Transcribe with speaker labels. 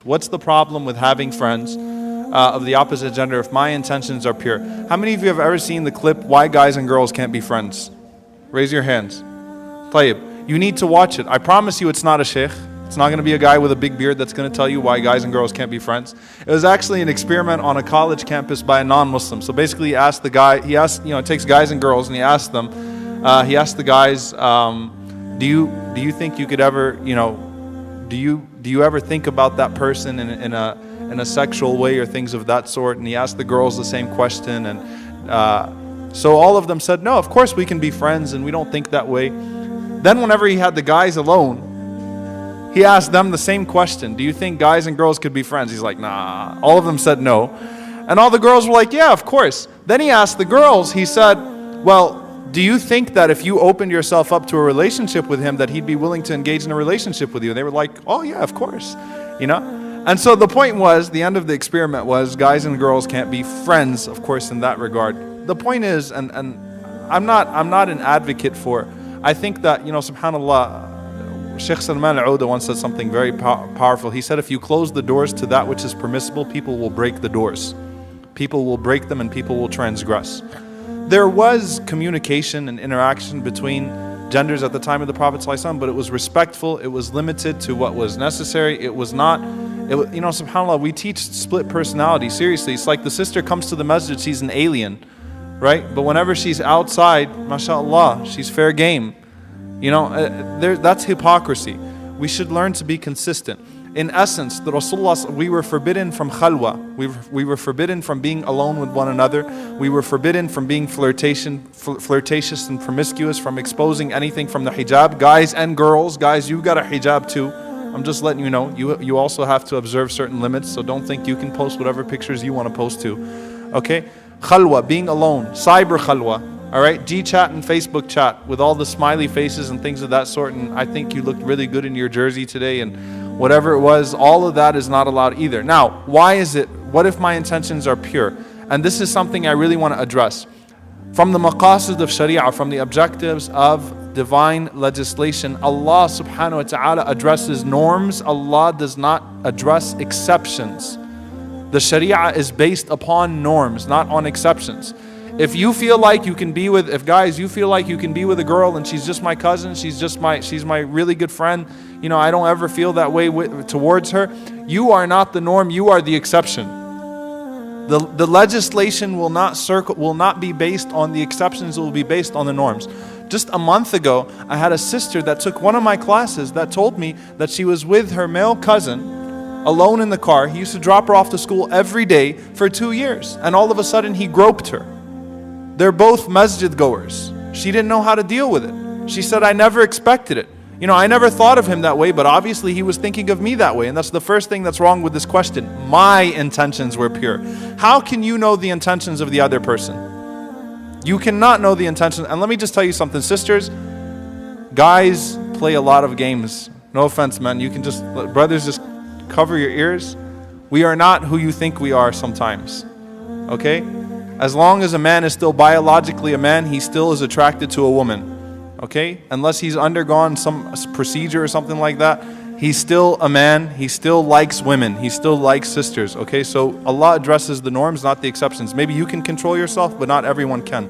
Speaker 1: What's the problem with having friends of the opposite gender if my intentions are pure? How many of you have ever seen the clip, Why Guys and Girls Can't Be Friends? Raise your hands. Tayyib. You need to watch it. I promise you it's not a sheikh. It's not going to be a guy with a big beard that's going to tell you why guys and girls can't be friends. It was actually an experiment on a college campus by a non-Muslim. So basically he asked the guy, it takes guys and girls, and he asked the guys, do you think you could ever, do you ever think about that person in a sexual way or things of that sort? And he asked the girls the same question, and so all of them said, no, of course we can be friends and we don't think that way. Then whenever he had the guys alone, he asked them the same question. Do you think guys and girls could be friends? He's like, nah. All of them said no. And all the girls were like, yeah, of course. Then he asked the girls, he said, well, do you think that if you opened yourself up to a relationship with him that he'd be willing to engage in a relationship with you? And they were like, oh yeah, of course. And so the point was, the end of the experiment was, guys and girls can't be friends, of course, in that regard. The point is, and I'm not an advocate for, I think that, subhanAllah, Sheikh Salman al-Auda once said something very powerful. He said, if you close the doors to that which is permissible, people will break the doors. People will break them and people will transgress. There was communication and interaction between genders at the time of the Prophet ﷺ, but it was respectful, it was limited to what was necessary. It was not, subhanAllah, we teach split personality, seriously. It's like the sister comes to the masjid, she's an alien, right? But whenever she's outside, mashallah, she's fair game. That's hypocrisy. We should learn to be consistent. In essence, the Rasulullah, we were forbidden from khalwa. We were forbidden from being alone with one another. We were forbidden from being flirtatious and promiscuous, from exposing anything from the hijab. Guys and girls, guys, you got a hijab too. I'm just letting you know, you also have to observe certain limits, so don't think you can post whatever pictures you want to post too. Okay? Khalwa, being alone, cyber khalwa. Alright, G-chat and Facebook chat with all the smiley faces and things of that sort, and I think you looked really good in your jersey today, and whatever it was, all of that is not allowed either. Now, why is it? What if my intentions are pure? And this is something I really want to address. From the maqasid of Sharia, from the objectives of divine legislation, Allah subhanahu wa ta'ala addresses norms. Allah does not address exceptions. The Sharia is based upon norms, not on exceptions. If you feel like you can be with, you feel like you can be with a girl and she's just my cousin, she's my really good friend, I don't ever feel that way towards her, you are not the norm, you are the exception. The legislation will not be based on the exceptions, it will be based on the norms. Just a month ago, I had a sister that took one of my classes that told me that she was with her male cousin alone in the car. He used to drop her off to school every day for 2 years, and all of a sudden he groped her. They're both masjid goers. She didn't know how to deal with it. She said, I never expected it. I never thought of him that way, but obviously he was thinking of me that way. And that's the first thing that's wrong with this question. My intentions were pure. How can you know the intentions of the other person? You cannot know the intentions. And let me just tell you something, sisters. Guys play a lot of games. No offense, man. Brothers, just cover your ears. We are not who you think we are sometimes. Okay? As long as a man is still biologically a man, he still is attracted to a woman. Okay? Unless he's undergone some procedure or something like that, he's still a man. He still likes women. He still likes sisters. Okay? So Allah addresses the norms, not the exceptions. Maybe you can control yourself, but not everyone can.